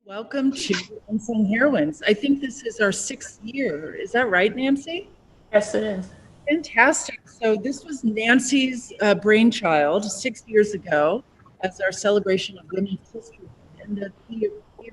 Welcome to Unsung Heroines. I think this is our 6th year. Is that right, Nancy? Yes, it is. Fantastic. So this was Nancy's brainchild 6 years ago as our celebration of Women's History. And the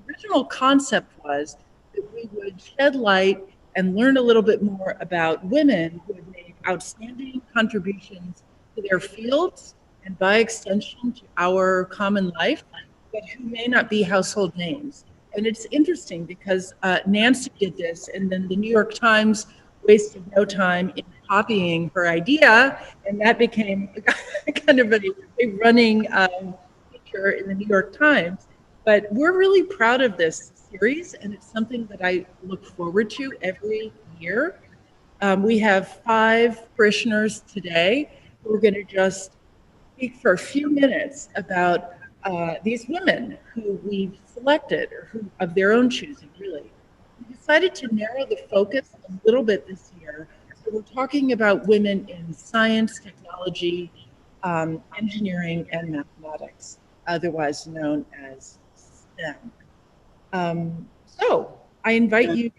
original concept was that we would shed light and learn a little bit more about women who have made outstanding contributions to their fields and by extension to our common life, but who may not be household names. And it's interesting because Nancy did this, and then the New York Times wasted no time in copying her idea, and that became kind of a running feature in the New York Times. But we're really proud of this series, and it's something that I look forward to every year. We have 5 parishioners today who are going to just speak for a few minutes about these women who we've selected, or who of their own choosing, really. We decided to narrow the focus a little bit this year. So we're talking about women in science, technology, engineering, and mathematics, otherwise known as STEM. So I invite you.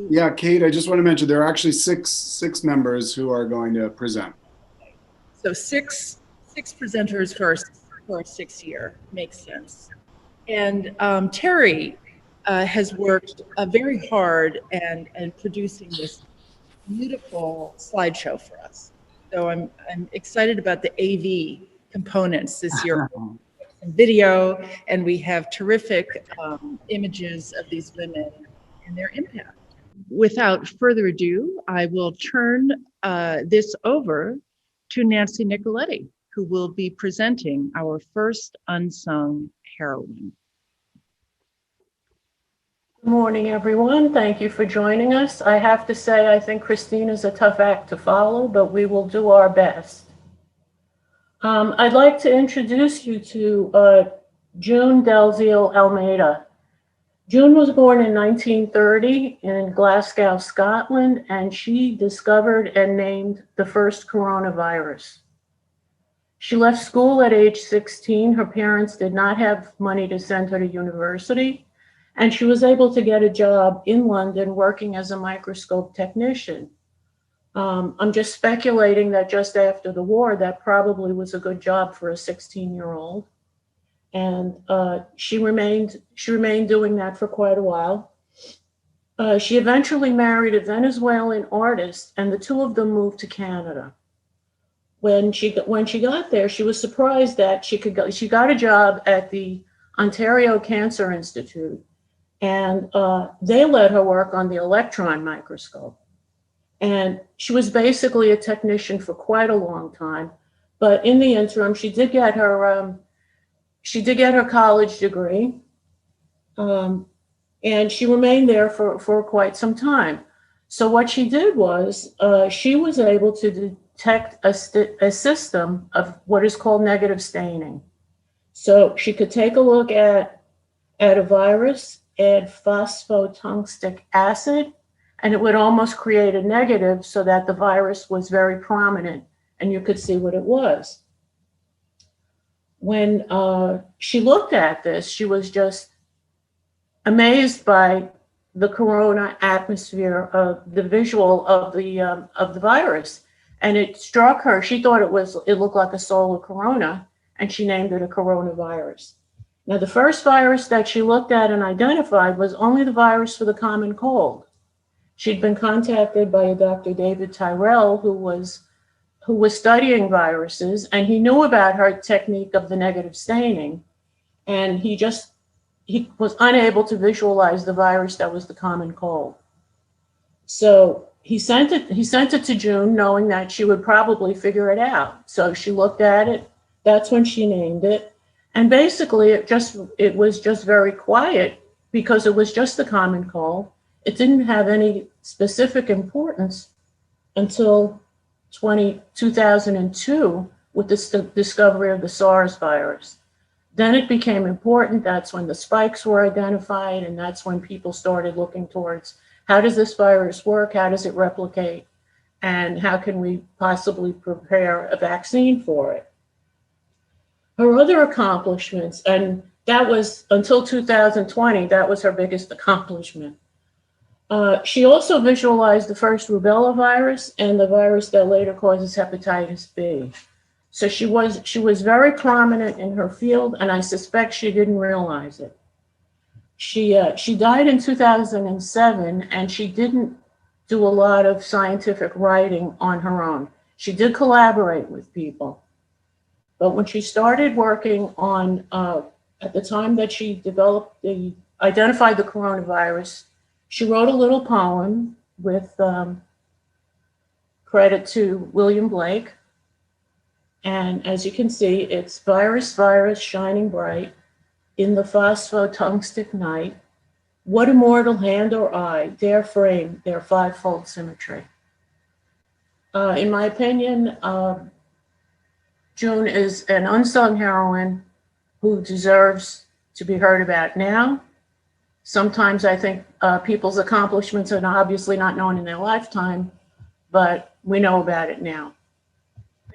Yeah, Kate, I just want to mention there are actually six members who are going to present. So six presenters for our 6th year makes sense. And Terry has worked very hard and producing this beautiful slideshow for us. So I'm excited about the AV components this year. Some video, and we have terrific images of these women and their impact. Without further ado, I will turn this over to Nancy Nicoletti, who will be presenting our first unsung heroine. Good morning, everyone. Thank you for joining us. I have to say, I think Christine is a tough act to follow, but we will do our best. I'd like to introduce you to June Delzile Almeida. June was born in 1930 in Glasgow, Scotland, and she discovered and named the first coronavirus. She left school at age 16. Her parents did not have money to send her to university, and she was able to get a job in London working as a microscope technician. I'm just speculating that just after the war, that probably was a good job for a 16-year-old. And she remained doing that for quite a while. She eventually married a Venezuelan artist, and the two of them moved to Canada. When she got there, she was surprised that she got a job at the Ontario Cancer Institute, and they let her work on the electron microscope. And she was basically a technician for quite a long time. But in the interim, she did get her college degree, and she remained there for quite some time. So what she did was she was able to detect a system of what is called negative staining. So she could take a look at a virus, add phosphotungstic acid, and it would almost create a negative so that the virus was very prominent and you could see what it was. When she looked at this, she was just amazed by the corona atmosphere, the visual of the virus, and it struck her. She thought it looked like a solar corona, and she named it a coronavirus. Now, the first virus that she looked at and identified was only the virus for the common cold. She'd been contacted by a Dr. David Tyrrell, who was studying viruses, and he knew about her technique of the negative staining, and he was unable to visualize the virus that was the common cold. So he sent it to June, knowing that she would probably figure it out. So she looked at it. That's when she named it. And basically it was just very quiet because it was just the common cold. It didn't have any specific importance until 2002 with the discovery of the SARS virus. Then it became important. That's when the spikes were identified, and that's when people started looking towards how does this virus work, how does it replicate, and how can we possibly prepare a vaccine for it. Her other accomplishments, and that was until 2020, that was her biggest accomplishment. She also visualized the first rubella virus and the virus that later causes hepatitis B. So she was very prominent in her field, and I suspect she didn't realize it. She died in 2007, and she didn't do a lot of scientific writing on her own. She did collaborate with people. But when she started working on, at the time that she identified the coronavirus, she wrote a little poem with credit to William Blake. And as you can see, it's virus, virus, shining bright in the phosphotungstic night. What immortal hand or eye dare frame their fivefold symmetry? In my opinion, June is an unsung heroine who deserves to be heard about now. Sometimes I think people's accomplishments are obviously not known in their lifetime, but we know about it now.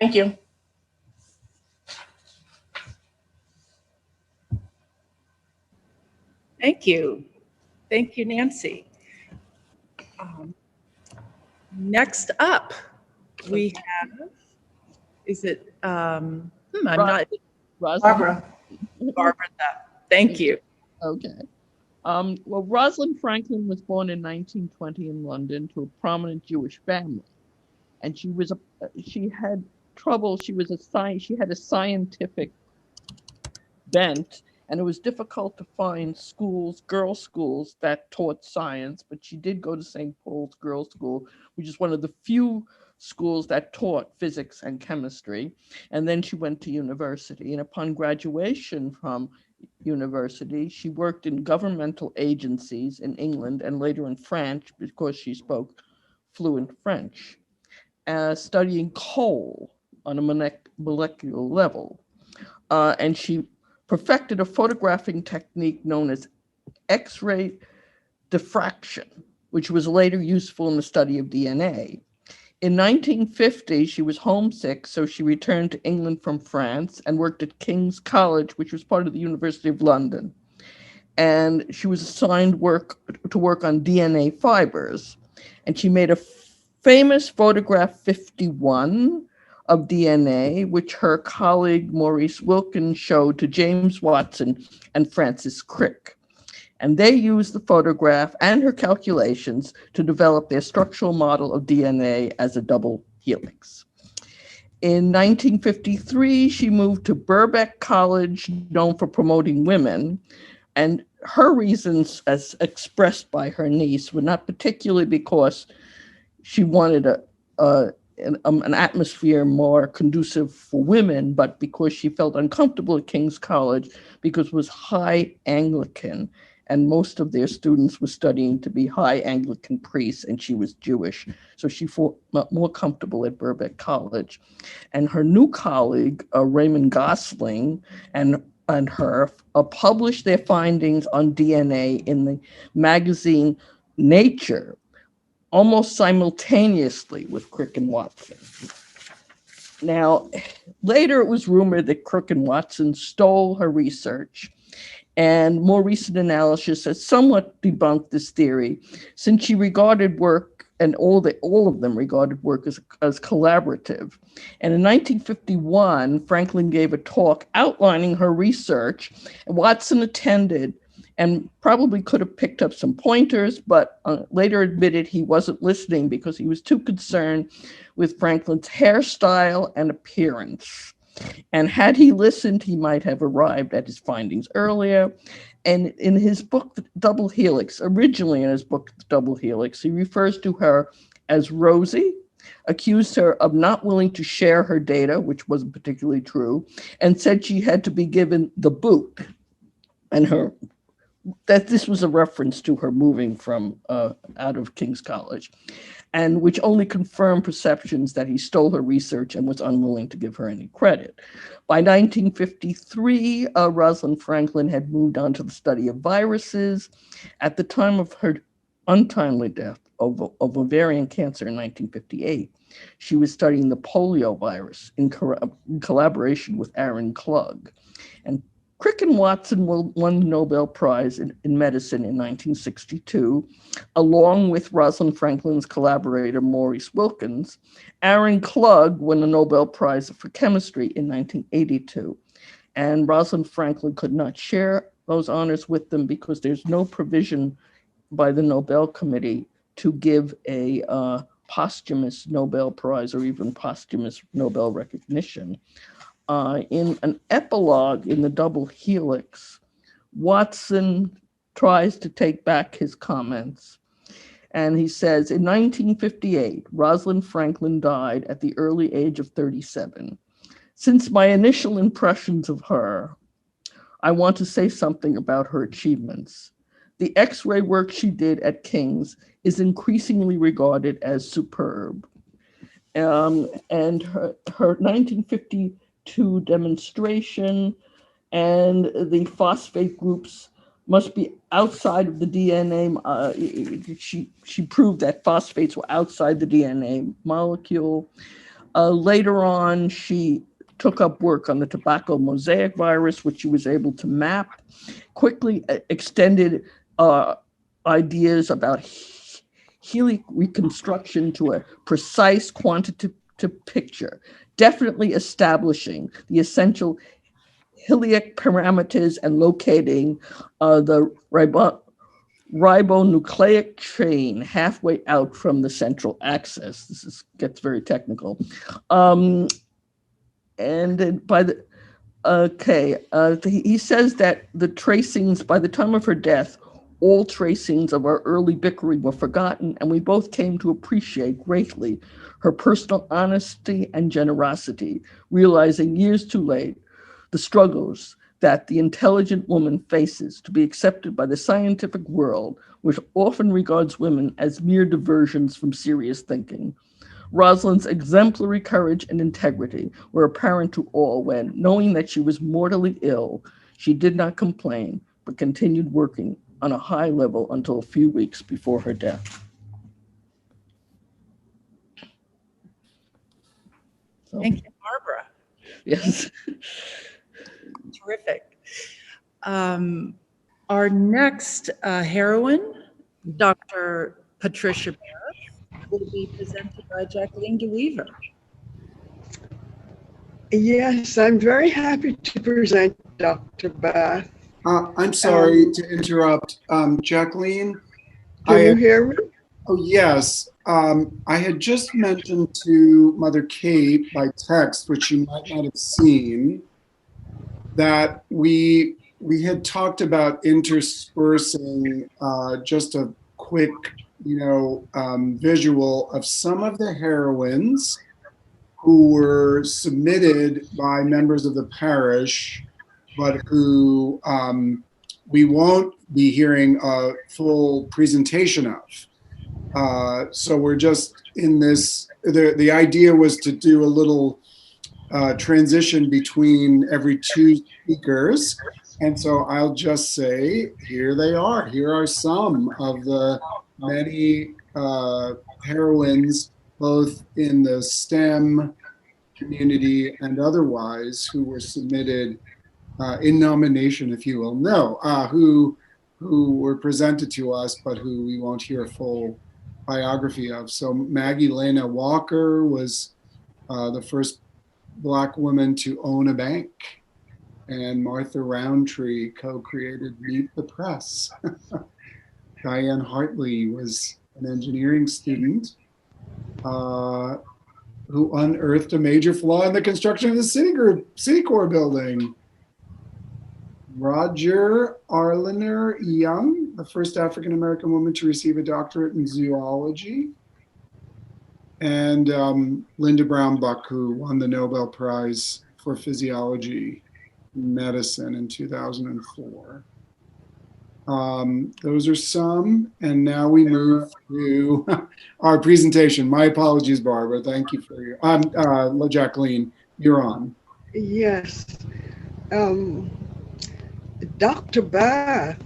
Thank you. Thank you. Thank you, Nancy. Next up, we have, is it, I'm not, Barbara. Barbara, thank you. Okay. Well, Rosalind Franklin was born in 1920 in London to a prominent Jewish family, and she had trouble. She had a scientific bent, and it was difficult to find girls' schools that taught science, but she did go to St. Paul's Girls' School, which is one of the few schools that taught physics and chemistry. And then she went to university, and upon graduation from university, she worked in governmental agencies in England and later in France because she spoke fluent French, studying coal on a molecular level. And she perfected a photographing technique known as X-ray diffraction, which was later useful in the study of DNA. In 1950, she was homesick, so she returned to England from France and worked at King's College, which was part of the University of London. And she was assigned to work on DNA fibers. And she made a famous photograph 51 of DNA, which her colleague Maurice Wilkins showed to James Watson and Francis Crick. And they used the photograph and her calculations to develop their structural model of DNA as a double helix. In 1953, she moved to Birkbeck College, known for promoting women, and her reasons, as expressed by her niece, were not particularly because she wanted an atmosphere more conducive for women, but because she felt uncomfortable at King's College because it was high Anglican, and most of their students were studying to be high Anglican priests, and she was Jewish. So she felt more comfortable at Birkbeck College. And her new colleague, Raymond Gosling, and her published their findings on DNA in the magazine Nature, almost simultaneously with Crick and Watson. Now, later it was rumored that Crick and Watson stole her research, and more recent analysis has somewhat debunked this theory, since she regarded work, and all of them regarded work as collaborative. And in 1951, Franklin gave a talk outlining her research, and Watson attended and probably could have picked up some pointers, but later admitted he wasn't listening because he was too concerned with Franklin's hairstyle and appearance. And had he listened, he might have arrived at his findings earlier. And in his book, Double Helix, originally in his book, Double Helix, he refers to her as Rosie, accused her of not willing to share her data, which wasn't particularly true, and said she had to be given the boot. And that this was a reference to her moving from out of King's College, and which only confirmed perceptions that he stole her research and was unwilling to give her any credit. By 1953, Rosalind Franklin had moved on to the study of viruses. At the time of her untimely death of ovarian cancer in 1958, she was studying the polio virus in collaboration with Aaron Klug. And Crick and Watson won the Nobel Prize in Medicine in 1962, along with Rosalind Franklin's collaborator Maurice Wilkins. Aaron Klug won the Nobel Prize for Chemistry in 1982. And Rosalind Franklin could not share those honors with them because there's no provision by the Nobel Committee to give a posthumous Nobel Prize or even posthumous Nobel recognition. In an epilogue in the Double Helix, Watson tries to take back his comments. And he says, in 1958, Rosalind Franklin died at the early age of 37. Since my initial impressions of her, I want to say something about her achievements. The X-ray work she did at King's is increasingly regarded as superb. And her 1952 demonstration and the phosphate groups must be outside of the DNA. She proved that phosphates were outside the DNA molecule. Later on, she took up work on the tobacco mosaic virus, which she was able to map, quickly extended ideas about helic reconstruction to a precise quantitative picture, definitely establishing the essential heliac parameters and locating the ribonucleic chain halfway out from the central axis. Gets very technical. And by the, he says that the tracings, by the time of her death, all tracings of our early bickering were forgotten, and we both came to appreciate greatly her personal honesty and generosity, realizing years too late the struggles that the intelligent woman faces to be accepted by the scientific world, which often regards women as mere diversions from serious thinking. Rosalind's exemplary courage and integrity were apparent to all when, knowing that she was mortally ill, she did not complain, but continued working on a high level until a few weeks before her death. So, Thank you, Barbara. yes. Terrific. Our next heroine, Dr. Patricia Barrett, will be presented by Jacqueline De Weaver. Yes, I'm very happy to present Dr. Bath. I'm sorry to interrupt. Jacqueline? Can you hear me? Oh, yes. I had just mentioned to Mother Kate by text, which you might not have seen, that we had talked about interspersing just a quick, visual of some of the heroines who were submitted by members of the parish, but who we won't be hearing a full presentation of. So we're just in this, the idea was to do a little transition between every two speakers. And so I'll just say, here they are. Here are some of the many heroines, both in the STEM community and otherwise, who were submitted in nomination, if you will. No, who were presented to us, but who we won't hear a full biography of. So Maggie Lena Walker was the first Black woman to own a bank, and Martha Roundtree co-created Meet the Press. Diane Hartley was an engineering student who unearthed a major flaw in the construction of the Citicorp building. Roger Arliner Young, the first African-American woman to receive a doctorate in zoology. And Linda Brown Buck, who won the Nobel Prize for Physiology and Medicine in 2004. Those are some, and now we move to our presentation. My apologies, Barbara. Thank you for your, Jacqueline, you're on. Yes. Dr. Bath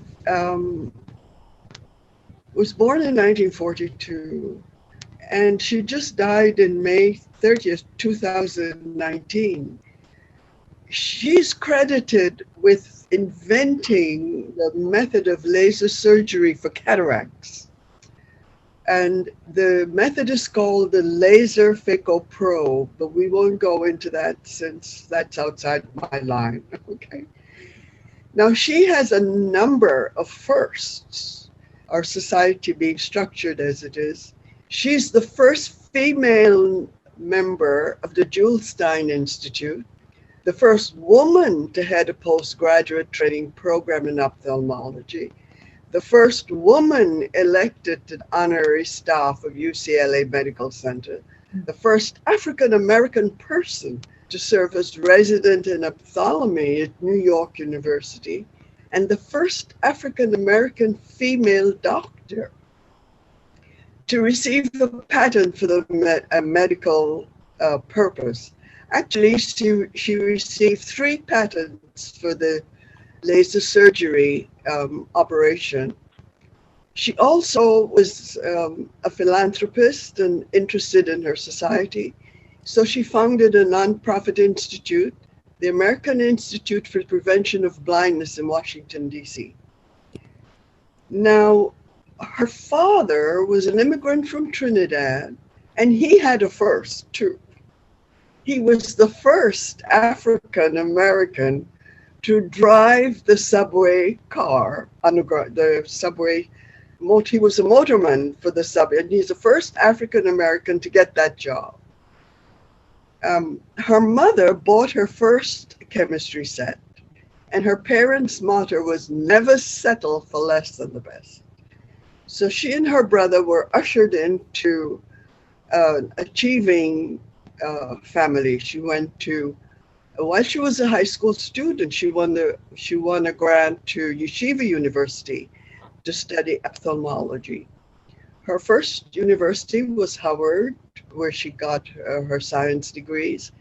was born in 1942, and she just died in May 30th, 2019. she's credited with inventing the method of laser surgery for cataracts. And the method is called the laser phacoprobe, but we won't go into that since that's outside my line, okay? Now, she has a number of firsts, our society being structured as it is. She's the first female member of the Jules Stein Institute, the first woman to head a postgraduate training program in ophthalmology, the first woman elected to the honorary staff of UCLA Medical Center, the first African-American person to serve as resident in ophthalmology at New York University, and the first African-American female doctor to receive a patent for the medical purpose. Actually, she received 3 patents for the laser surgery operation. She also was a philanthropist and interested in her society. So she founded a nonprofit institute, the American Institute for Prevention of Blindness in Washington, D.C. Now, her father was an immigrant from Trinidad, and he had a first too. He was the first African American to drive the subway car on the subway. He was a motorman for the subway, and he's the first African American to get that job. Her mother bought her first chemistry set, and her parents' motto was never settle for less than the best. So she and her brother were ushered into achieving family. She went to, while she was a high school student, she won a grant to Yeshiva University to study ophthalmology. Her first university was Howard, where she got her science degrees.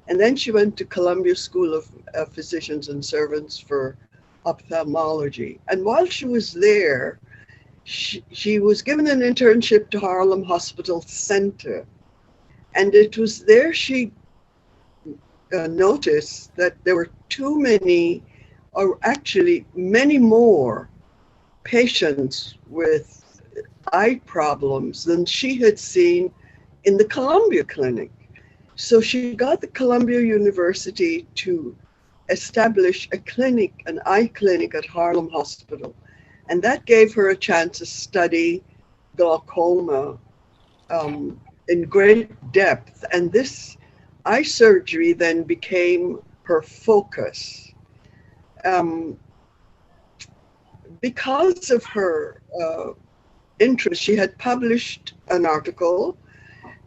And then she went to Columbia School of Physicians and Servants for ophthalmology. And while she was there, she was given an internship to Harlem Hospital Center. And it was there she noticed that there were too many, or actually many more patients with eye problems than she had seen in the Columbia Clinic. So she got the Columbia University to establish a clinic, an eye clinic at Harlem Hospital. And that gave her a chance to study glaucoma in great depth. And this eye surgery then became her focus. Because of her interest, she had published an article,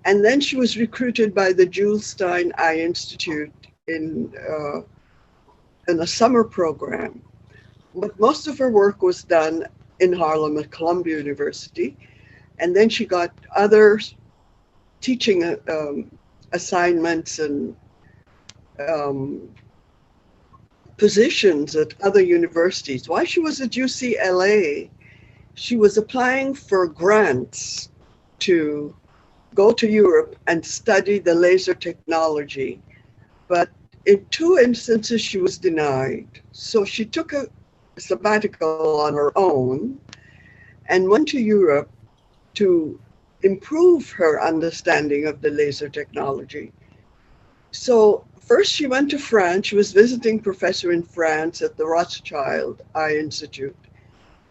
and then she was recruited by the Jules Stein Eye Institute in a summer program. But most of her work was done in Harlem at Columbia University, and then she got other teaching assignments and positions at other universities. While she was at UCLA, she was applying for grants to go to Europe and study the laser technology. But in 2 instances, she was denied. So she took a sabbatical on her own and went to Europe to improve her understanding of the laser technology. So first she went to France. She was visiting professor in France at the Rothschild Eye Institute.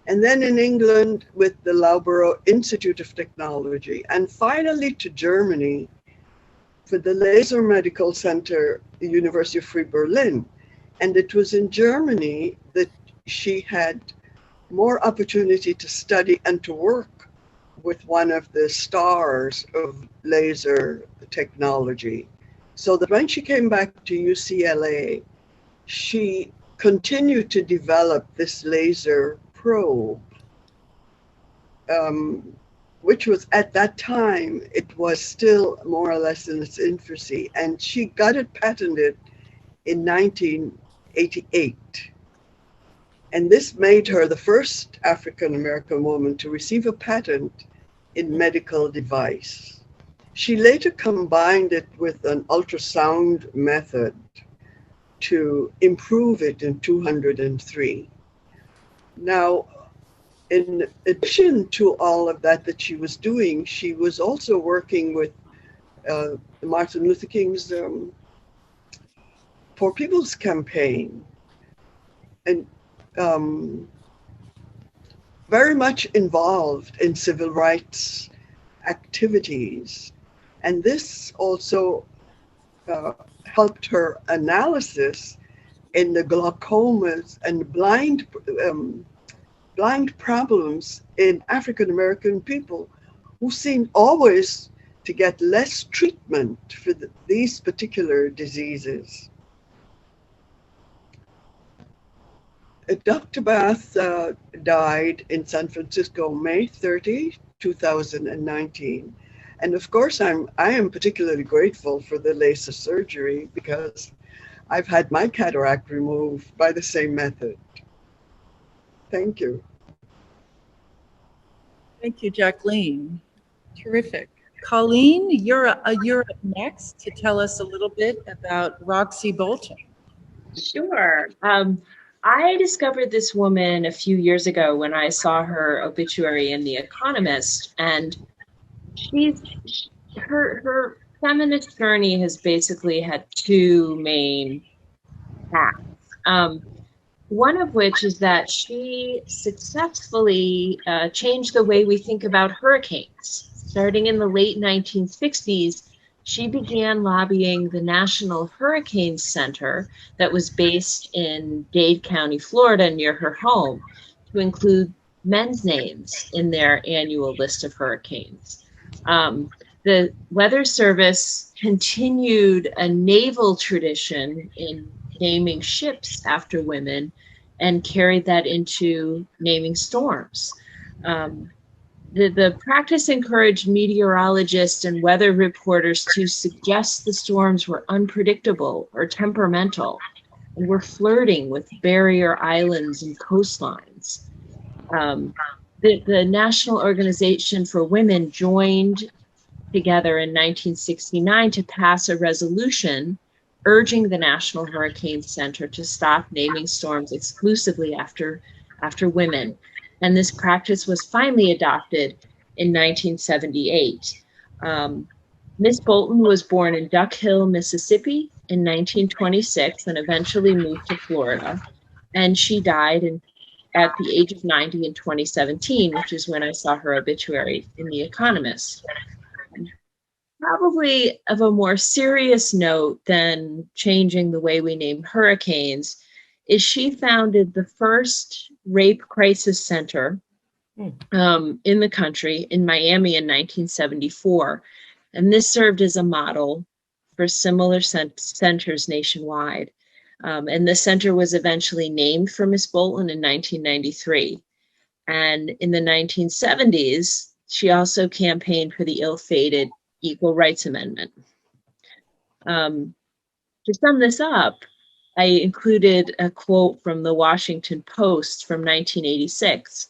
And then in England with the Loughborough Institute of Technology. And finally to Germany for the Laser Medical Center, the University of Free Berlin. And it was in Germany that she had more opportunity to study and to work with one of the stars of laser technology. So that when she came back to UCLA, she continued to develop this laser probe, which was at that time, it was still more or less in its infancy. And she got it patented in 1988. And this made her the first African-American woman to receive a patent in medical device. She later combined it with an ultrasound method to improve it in 203. Now, in addition to all of that she was doing, she was also working with Martin Luther King's Poor People's Campaign, and very much involved in civil rights activities. And this also helped her analysis in the glaucomas and blind problems in African American people, who seem always to get less treatment for these particular diseases. Dr. Bath died in San Francisco, May 30, 2019. And of course, I am particularly grateful for the laser surgery, because I've had my cataract removed by the same method. Thank you. Thank you, Jacqueline. Terrific. Colleen, you're up next to tell us a little bit about Roxy Bolton. Sure. I discovered this woman a few years ago when I saw her obituary in The Economist, and her feminist journey has basically had two main paths. One of which is that she successfully changed the way we think about hurricanes. Starting in the late 1960s, she began lobbying the National Hurricane Center that was based in Dade County, Florida, near her home, to include men's names in their annual list of hurricanes. The Weather Service continued a naval tradition in naming ships after women and carried that into naming storms. The practice encouraged meteorologists and weather reporters to suggest the storms were unpredictable or temperamental and were flirting with barrier islands and coastlines. The National Organization for Women joined together in 1969 to pass a resolution urging the National Hurricane Center to stop naming storms exclusively after women. And this practice was finally adopted in 1978. Miss Bolton was born in Duck Hill, Mississippi in 1926 and eventually moved to Florida. And she died at the age of 90 in 2017, which is when I saw her obituary in The Economist. Probably of a more serious note than changing the way we name hurricanes is she founded the first rape crisis center in the country in Miami in 1974. And this served as a model for similar centers nationwide. And the center was eventually named for Miss Bolton in 1993. And in the 1970s, she also campaigned for the ill-fated Equal Rights Amendment. To sum this up, I included a quote from the Washington Post from 1986.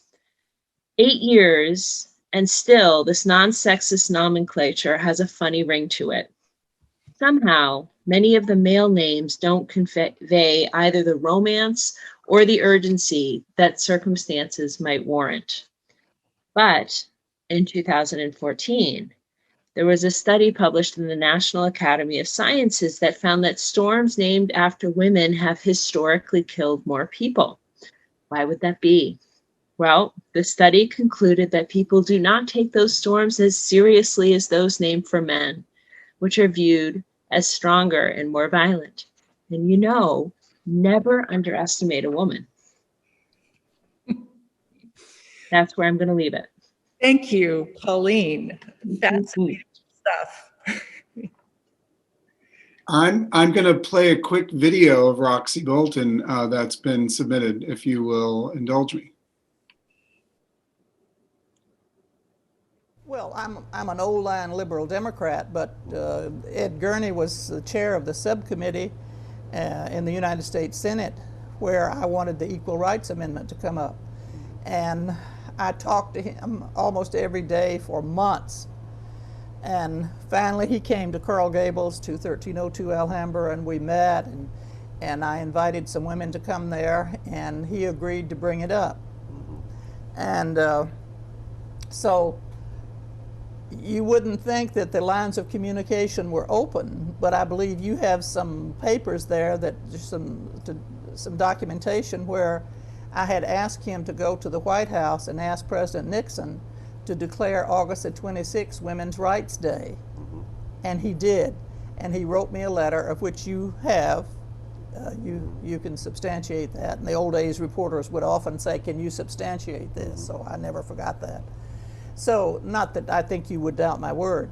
8 years, and still this non-sexist nomenclature has a funny ring to it. Somehow, many of the male names don't convey either the romance or the urgency that circumstances might warrant. But in 2014, there was a study published in the National Academy of Sciences that found that storms named after women have historically killed more people. Why would that be? Well, the study concluded that people do not take those storms as seriously as those named for men, which are viewed as stronger and more violent. And never underestimate a woman. That's where I'm going to leave it. Thank you, Colleen. Fascinating stuff. I'm going to play a quick video of Roxy Bolton that's been submitted, if you will indulge me. Well, I'm an old-line liberal Democrat, but Ed Gurney was the chair of the subcommittee in the United States Senate where I wanted the Equal Rights Amendment to come up. And I talked to him almost every day for months. And finally he came to Coral Gables to 1302 Alhambra, and we met, and And I invited some women to come there, and he agreed to bring it up. And so you wouldn't think that the lines of communication were open, but I believe you have some papers there, that some documentation where I had asked him to go to the White House and ask President Nixon to declare August the 26th Women's Rights Day. And he did. And he wrote me a letter, of which you have. You can substantiate that. In the old days, reporters would often say, "Can you substantiate this?" So I never forgot that. So, not that I think you would doubt my word.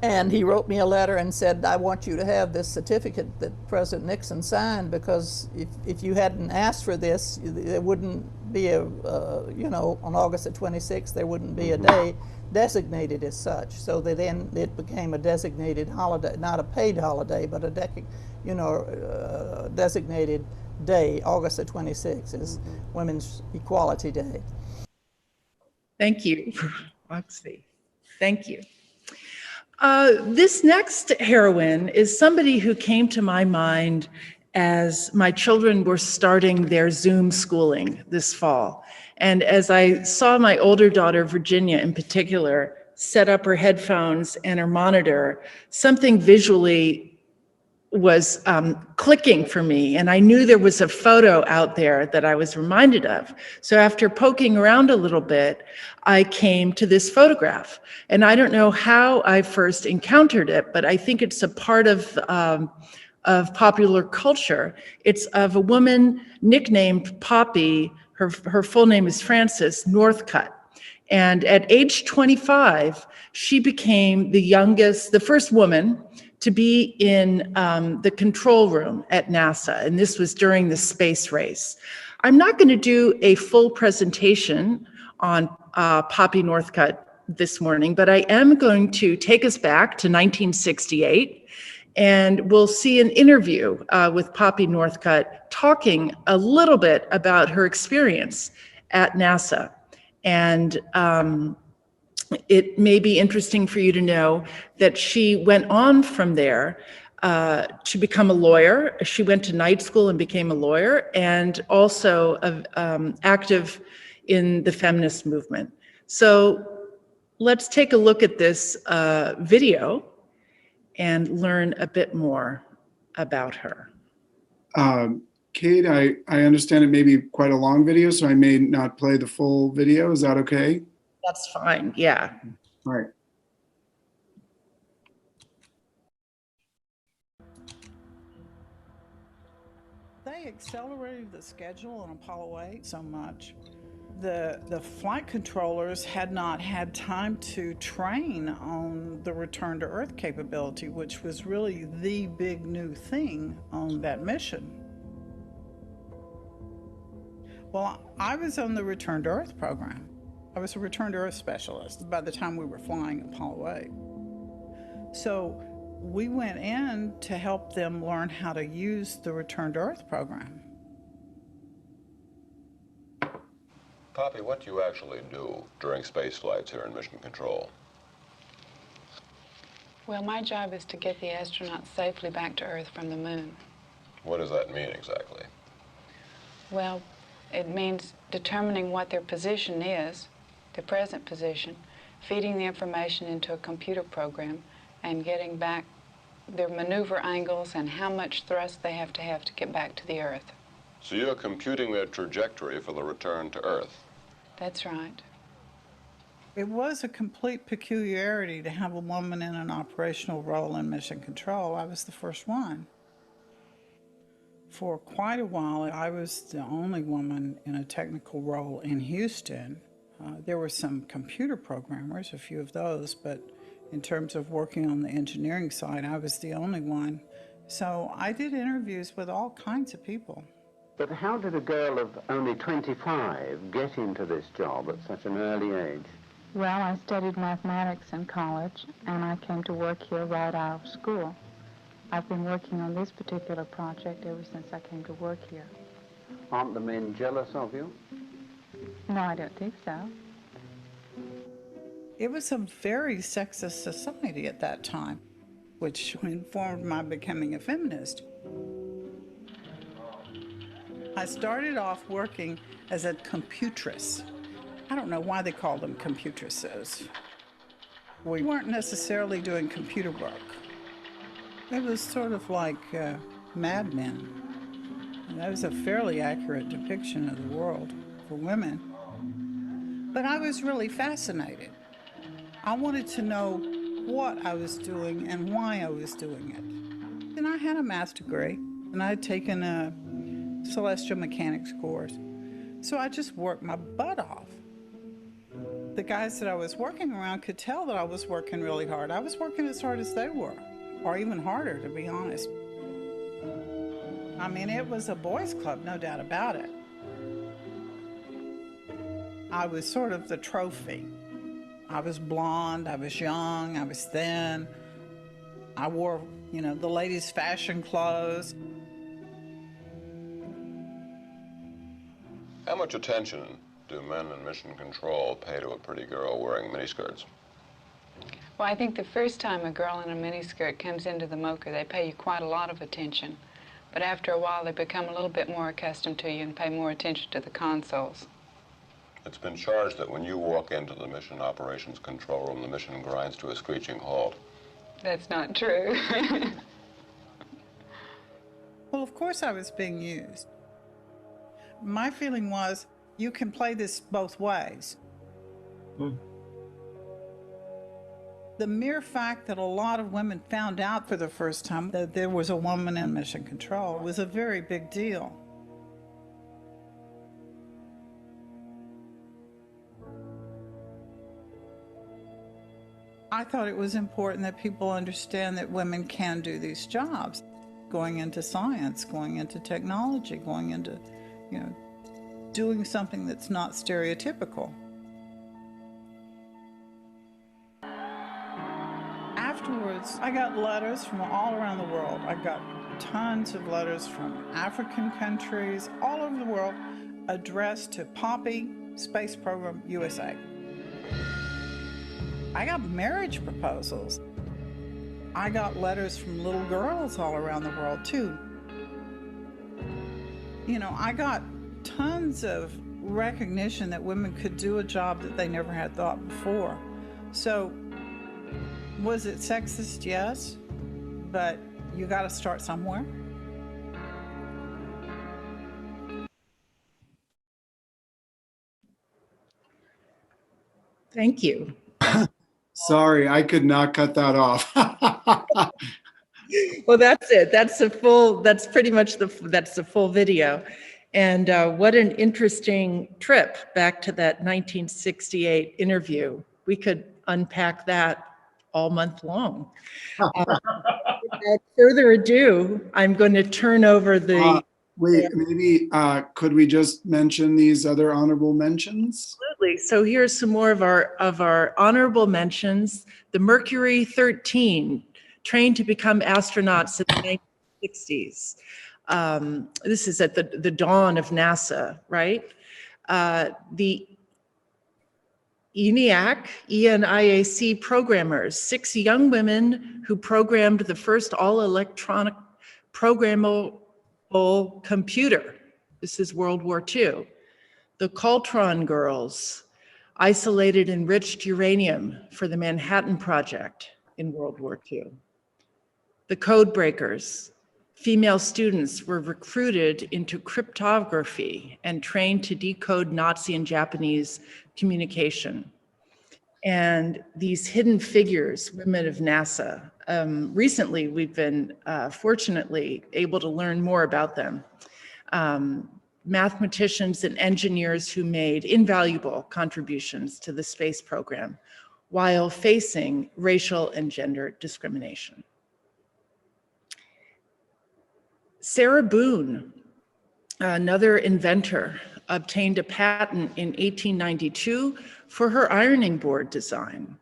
And he wrote me a letter and said, "I want you to have this certificate that President Nixon signed, because if you hadn't asked for this, there wouldn't be a, on August the 26th, there wouldn't be a day designated as such." So then it became a designated holiday, not a paid holiday, but a designated day. August the 26th is Women's Equality Day. Thank you, Roxy. Thank you. This next heroine is somebody who came to my mind as my children were starting their Zoom schooling this fall. And as I saw my older daughter, Virginia in particular, set up her headphones and her monitor, something visually was clicking for me, and I knew there was a photo out there that I was reminded of. So after poking around a little bit, I came to this photograph, and I don't know how I first encountered it, but I think it's a part of popular culture. It's of a woman nicknamed Poppy. Her full name is Frances Northcutt. And at age 25, she became the first woman to be in the control room at NASA, and this was during the space race. I'm not going to do a full presentation on Poppy Northcutt this morning, but I am going to take us back to 1968, and we'll see an interview with Poppy Northcutt talking a little bit about her experience at NASA. And it may be interesting for you to know that she went on from there to become a lawyer. She went to night school and became a lawyer, and also active in the feminist movement. So let's take a look at this video and learn a bit more about her. Kate, I understand it may be quite a long video, so I may not play the full video. Is that okay? That's fine, yeah. All right. They accelerated the schedule on Apollo 8 so much. The flight controllers had not had time to train on the return to Earth capability, which was really the big new thing on that mission. Well, I was on the Return to Earth program. I was a Return to Earth specialist by the time we were flying Apollo 8. So we went in to help them learn how to use the Return to Earth program. Poppy, what do you actually do during space flights here in Mission Control? Well, my job is to get the astronauts safely back to Earth from the moon. What does that mean exactly? Well, it means determining what their position is, their present position, feeding the information into a computer program, and getting back their maneuver angles and how much thrust they have to get back to the Earth. So you're computing their trajectory for the return to Earth? That's right. It was a complete peculiarity to have a woman in an operational role in Mission Control. I was the first one. For quite a while, I was the only woman in a technical role in Houston. There were some computer programmers, a few of those, but in terms of working on the engineering side, I was the only one. So I did interviews with all kinds of people. But how did a girl of only 25 get into this job at such an early age? Well, I studied mathematics in college, and I came to work here right out of school. I've been working on this particular project ever since I came to work here. Aren't the men jealous of you? No, I don't think so. It was a very sexist society at that time. which informed my becoming a feminist. I started off working as a computress. I don't know why they call them computresses. We weren't necessarily doing computer work. It was sort of like Mad Men. And that was a fairly accurate depiction of the world for women. But I was really fascinated. I wanted to know what I was doing and why I was doing it. And I had a maths degree, and I had taken a celestial mechanics course. So I just worked my butt off. The guys that I was working around could tell that I was working really hard. I was working as hard as they were, or even harder, to be honest. I mean, it was a boys' club, no doubt about it. I was sort of the trophy. I was blonde, I was young, I was thin. I wore, the ladies' fashion clothes. How much attention do men in mission control pay to a pretty girl wearing miniskirts? Well, I think the first time a girl in a miniskirt comes into the MOCA, they pay you quite a lot of attention. But after a while, they become a little bit more accustomed to you and pay more attention to the consoles. It's been charged that when you walk into the mission operations control room, the mission grinds to a screeching halt. That's not true. Well, of course I was being used. My feeling was, you can play this both ways. The mere fact that a lot of women found out for the first time that there was a woman in mission control was a very big deal. I thought it was important that people understand that women can do these jobs. Going into science, going into technology, going into, doing something that's not stereotypical. Afterwards, I got letters from all around the world. I got tons of letters from African countries, all over the world, addressed to Poppy, Space Program, USA. I got marriage proposals. I got letters from little girls all around the world, too. I got tons of recognition that women could do a job that they never had thought before. So, was it sexist? Yes, but you got to start somewhere. Thank you. Sorry, I could not cut that off. Well, that's it. That's pretty much the full video. And what an interesting trip back to that 1968 interview. We could unpack that all month long. Without further ado, I'm going to turn over the... Wait, maybe could we just mention these other honorable mentions? Absolutely. So here's some more of our honorable mentions. The Mercury 13, trained to become astronauts in the 1960s. This is at the dawn of NASA, right? The ENIAC programmers, 6 young women who programmed the first all-electronic programmable computer. This is World War II. The Coltron girls isolated enriched uranium for the Manhattan Project in World War II. The Code Breakers, female students were recruited into cryptography and trained to decode Nazi and Japanese communication. And these hidden figures, women of NASA, recently we've been fortunately able to learn more about them. Mathematicians and engineers who made invaluable contributions to the space program while facing racial and gender discrimination. Sarah Boone, another inventor, obtained a patent in 1892 for her ironing board design.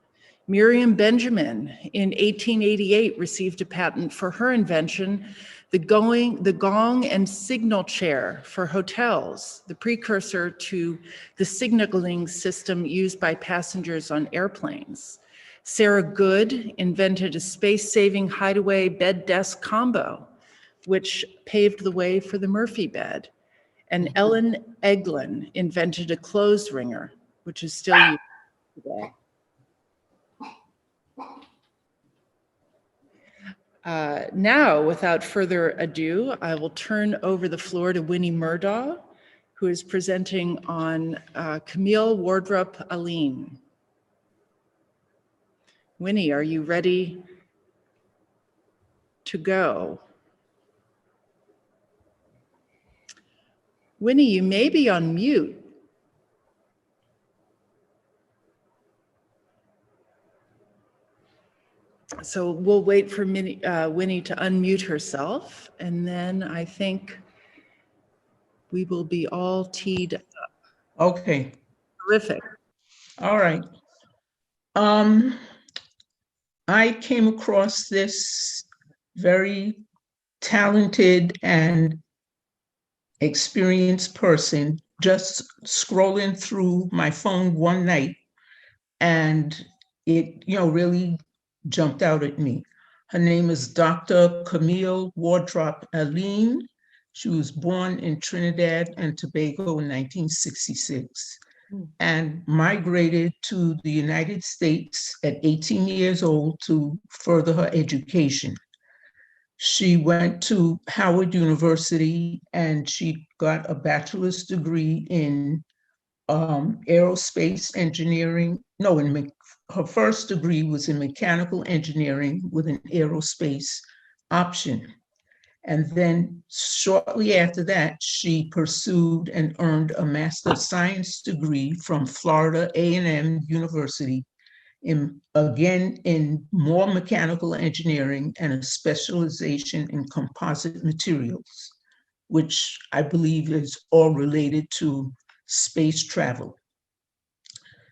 Miriam Benjamin in 1888 received a patent for her invention, the gong and signal chair for hotels, the precursor to the signaling system used by passengers on airplanes. Sarah Good invented a space-saving hideaway bed-desk combo, which paved the way for the Murphy bed. And Ellen Eglin invented a clothes wringer, which is still used today. Now, without further ado, I will turn over the floor to Winnie Murdoch, who is presenting on Camille, Wardrop, Aline. Winnie, are you ready to go? Winnie, you may be on mute. So we'll wait for Winnie to unmute herself, and then I think we will be all teed up. Okay. Terrific. All right. I came across this very talented and experienced person just scrolling through my phone one night, and it, really jumped out at me. Her name is Dr. Camille Wardrop Aline. She was born in Trinidad and Tobago in 1966 and migrated to the United States at 18 years old to further her education. She went to Howard University and she got a bachelor's degree in aerospace engineering. No, her first degree was in mechanical engineering with an aerospace option. And then shortly after that, she pursued and earned a Master of Science degree from Florida A&M University, again in more mechanical engineering and a specialization in composite materials, which I believe is all related to space travel.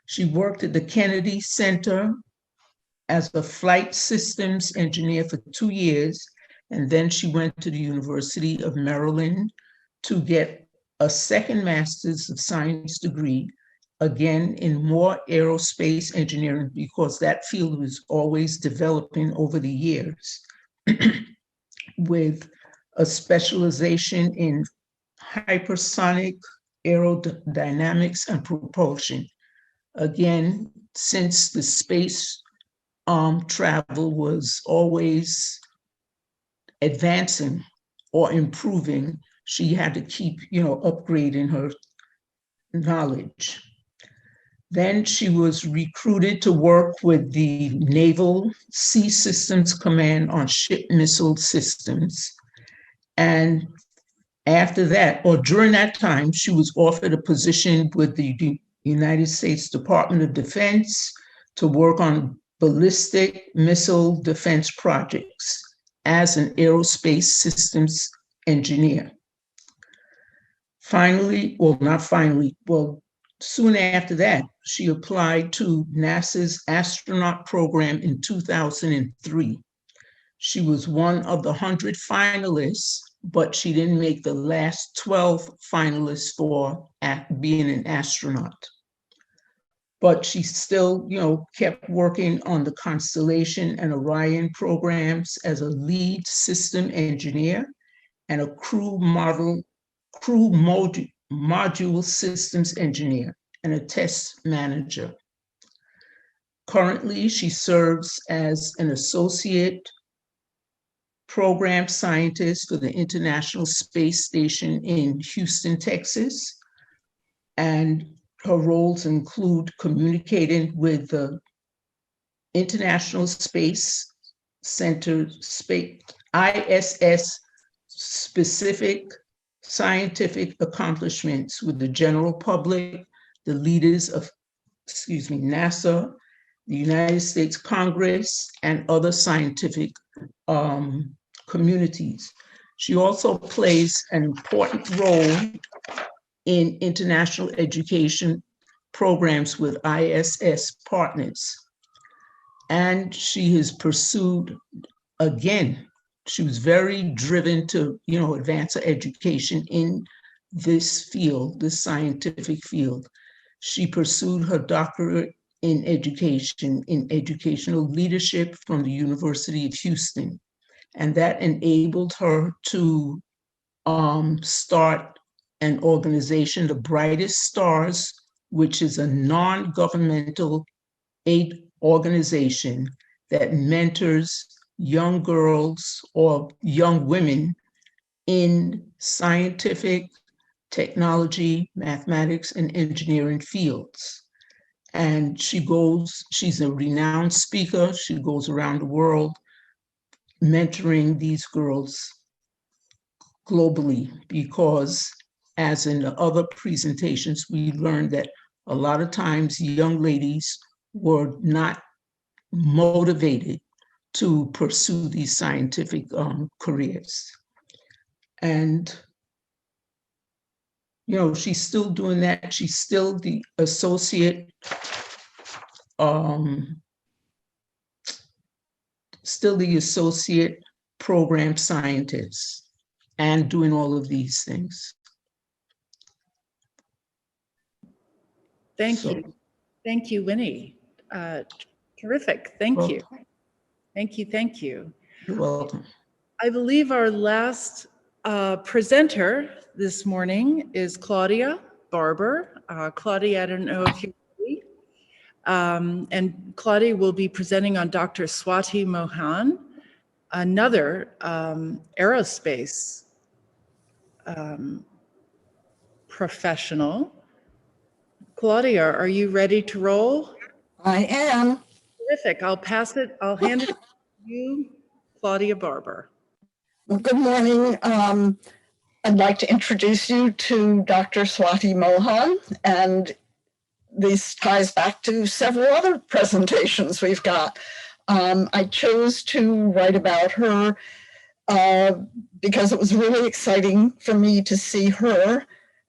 She worked at the Kennedy Center as a flight systems engineer for 2 years, and then she went to the University of Maryland to get a second Master's of Science degree, again in more aerospace engineering, because that field was always developing over the years, with a specialization in hypersonic aerodynamics and propulsion. Again, since the space travel was always advancing or improving, she had to keep, upgrading her knowledge. Then she was recruited to work with the Naval Sea Systems Command on ship missile systems. And after that, or during that time, she was offered a position with the United States Department of Defense to work on ballistic missile defense projects as an aerospace systems engineer. Soon after that, she applied to NASA's astronaut program in 2003. She was one of the 100 finalists, but she didn't make the last 12 finalists for being an astronaut. But she still, kept working on the Constellation and Orion programs as a lead system engineer and a crew module systems engineer and a test manager. Currently, she serves as an associate program scientist for the International Space Station in Houston, Texas, and her roles include communicating with the International Space Center, ISS, specific scientific accomplishments with the general public, the leaders of, NASA, the United States Congress, and other scientific communities. She also plays an important role in international education programs with ISS partners. And she has pursued, again, she was very driven to, advance her education in this field, this scientific field. She pursued her doctorate in education, in educational leadership from the University of Houston. And that enabled her to start an organization, the Brightest Stars, which is a non-governmental aid organization that mentors young girls or young women in scientific, technology, mathematics, and engineering fields. And she's a renowned speaker. She goes around the world mentoring these girls globally, because as in the other presentations, we learned that a lot of times young ladies were not motivated to pursue these scientific careers. And, you know, she's still doing that. She's still the associate, program scientist and doing all of these things. Thank you. Thank you, Winnie. Terrific. Thank you. Thank you. Thank you. You're welcome. I believe our last presenter this morning is Claudia Barber. Claudia, I don't know if you're ready. And Claudia will be presenting on Dr. Swati Mohan, another aerospace professional. Claudia, are you ready to roll? I am. Terrific. I'll hand it to you, Claudia Barber. Well, good morning. I'd like to introduce you to Dr. Swati Mohan, and this ties back to several other presentations we've got. I chose to write about her because it was really exciting for me to see her,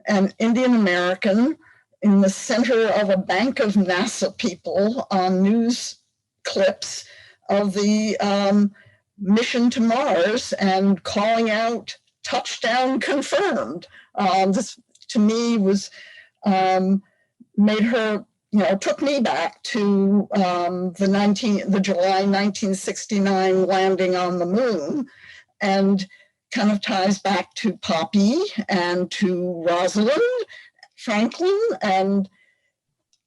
an Indian American, in the center of a bank of NASA people on news clips of the mission to Mars and calling out touchdown confirmed. This to me was made her, took me back to the July 1969 landing on the moon, and kind of ties back to Poppy and to Rosalind Franklin and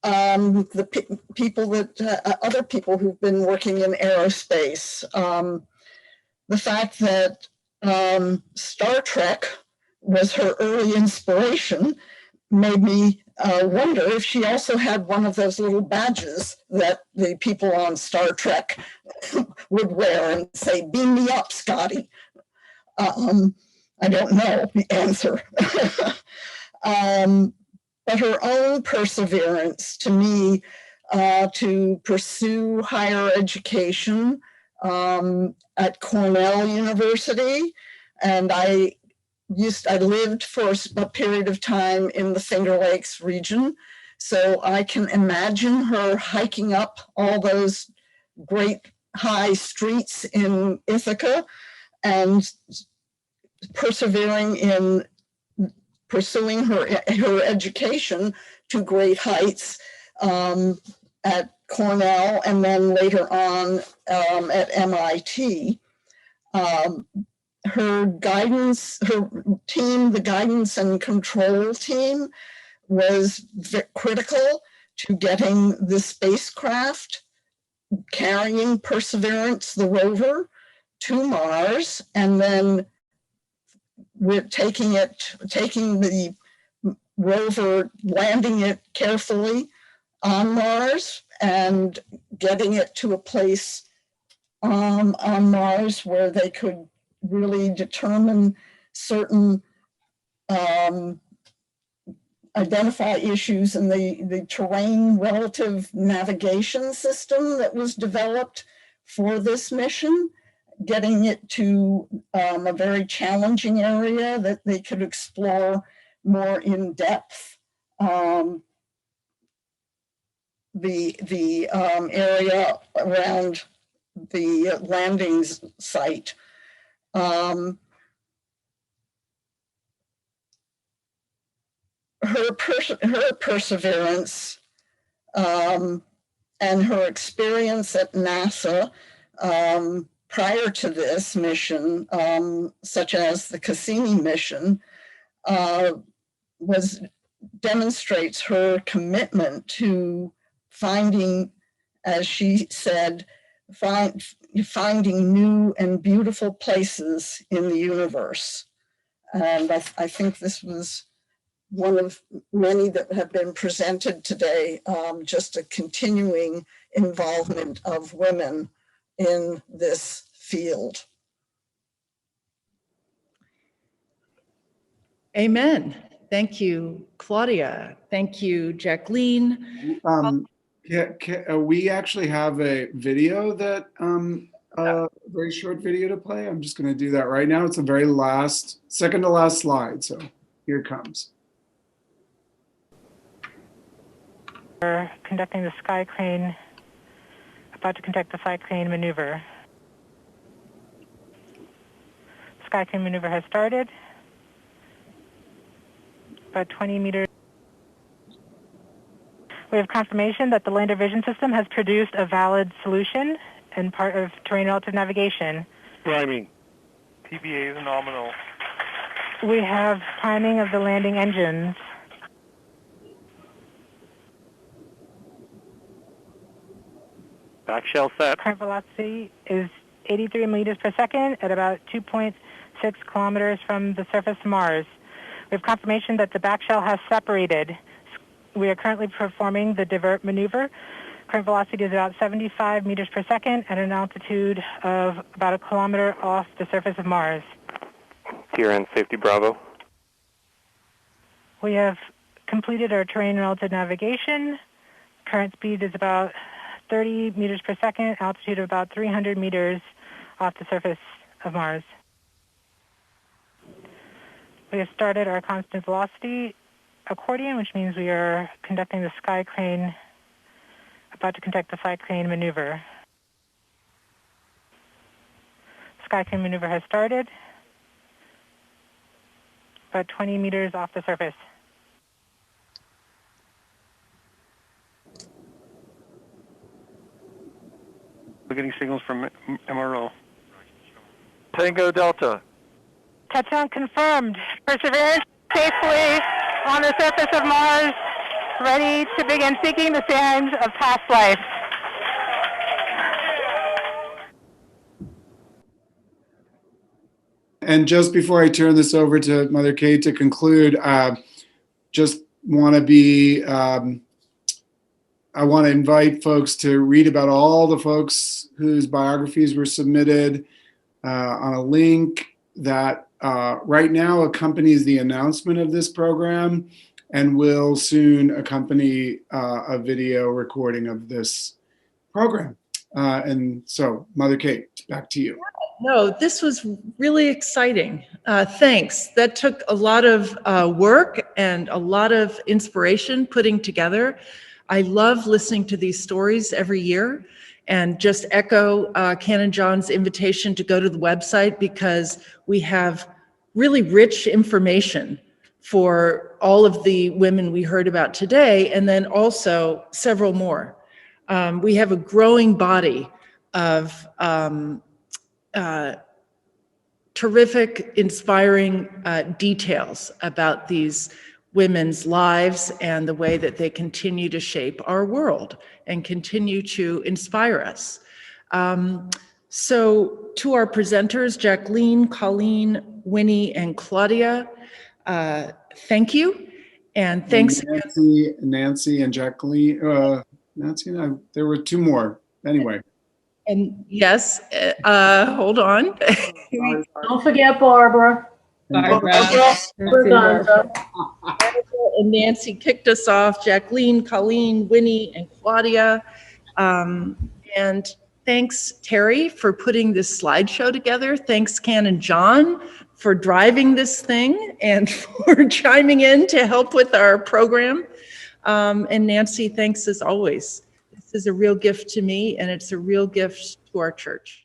the people that other people who've been working in aerospace. The fact that Star Trek was her early inspiration made me wonder if she also had one of those little badges that the people on Star Trek would wear and say, "Beam me up, Scotty." I don't know the answer. But her own perseverance, to me, to pursue higher education at Cornell University, and I lived for a period of time in the Finger Lakes region, so I can imagine her hiking up all those great high streets in Ithaca and persevering in pursuing her education to great heights at Cornell and then later on at MIT. Her guidance, her team, the guidance and control team, was critical to getting the spacecraft carrying Perseverance, the rover, to Mars, and then we're taking the rover, landing it carefully on Mars and getting it to a place on Mars where they could really determine certain, identify issues in the terrain relative navigation system that was developed for this mission, getting it to a very challenging area that they could explore more in depth. The area around the landings site. Her perseverance and her experience at NASA prior to this mission, such as the Cassini mission, demonstrates her commitment to finding, as she said, finding new and beautiful places in the universe. And I think this was one of many that have been presented today, just a continuing involvement of women in this field. Amen. Thank you, Claudia. Thank you, Jacqueline. We actually have a video that, a very short video to play. I'm just going to do that right now. It's the very last, second to last slide. So here it comes. We're conducting the sky crane, about to conduct the sky crane maneuver. Sky crane maneuver has started. About 20 meters. We have confirmation that the lander vision system has produced a valid solution and part of terrain relative navigation. Priming. TBA is nominal. We have priming of the landing engines. Back shell set. Current velocity is 83 meters per second at about 2.6 kilometers from the surface of Mars. We have confirmation that the back shell has separated. We are currently performing the divert maneuver. Current velocity is about 75 meters per second at an altitude of about 1 kilometer off the surface of Mars. TRN safety Bravo. We have completed our terrain relative navigation. Current speed is about 30 meters per second, altitude of about 300 meters off the surface of Mars. We have started our constant velocity accordion, which means we are conducting the sky crane, about to conduct the sky crane maneuver. Sky crane maneuver has started, about 20 meters off the surface. We're getting signals from MRO. Tango Delta. Touchdown confirmed. Perseverance safely on the surface of Mars, ready to begin seeking the signs of past life. And just before I turn this over to Mother Kate to conclude, just want to be, I want to invite folks to read about all the folks whose biographies were submitted on a link that right now accompanies the announcement of this program and will soon accompany a video recording of this program. And so, Mother Kate, back to you. No, this was really exciting. Thanks. That took a lot of work and a lot of inspiration putting together. I love listening to these stories every year, and just echo Canon John's invitation to go to the website, because we have really rich information for all of the women we heard about today, and then also several more. We have a growing body of terrific, inspiring details about these women's lives and the way that they continue to shape our world and continue to inspire us. So to our presenters, Jacqueline, Colleen, Winnie, and Claudia, thank you. And thanks. Nancy and Jacqueline, Nancy and I, there were two more. Anyway. And yes, hold on. Don't forget Barbara. Barbara. And Nancy kicked us off, Jacqueline, Colleen, Winnie, and Claudia. And thanks, Terry, for putting this slideshow together. Thanks, Canon John, for driving this thing and for chiming in to help with our program. And Nancy, thanks as always. This is a real gift to me, and it's a real gift to our church.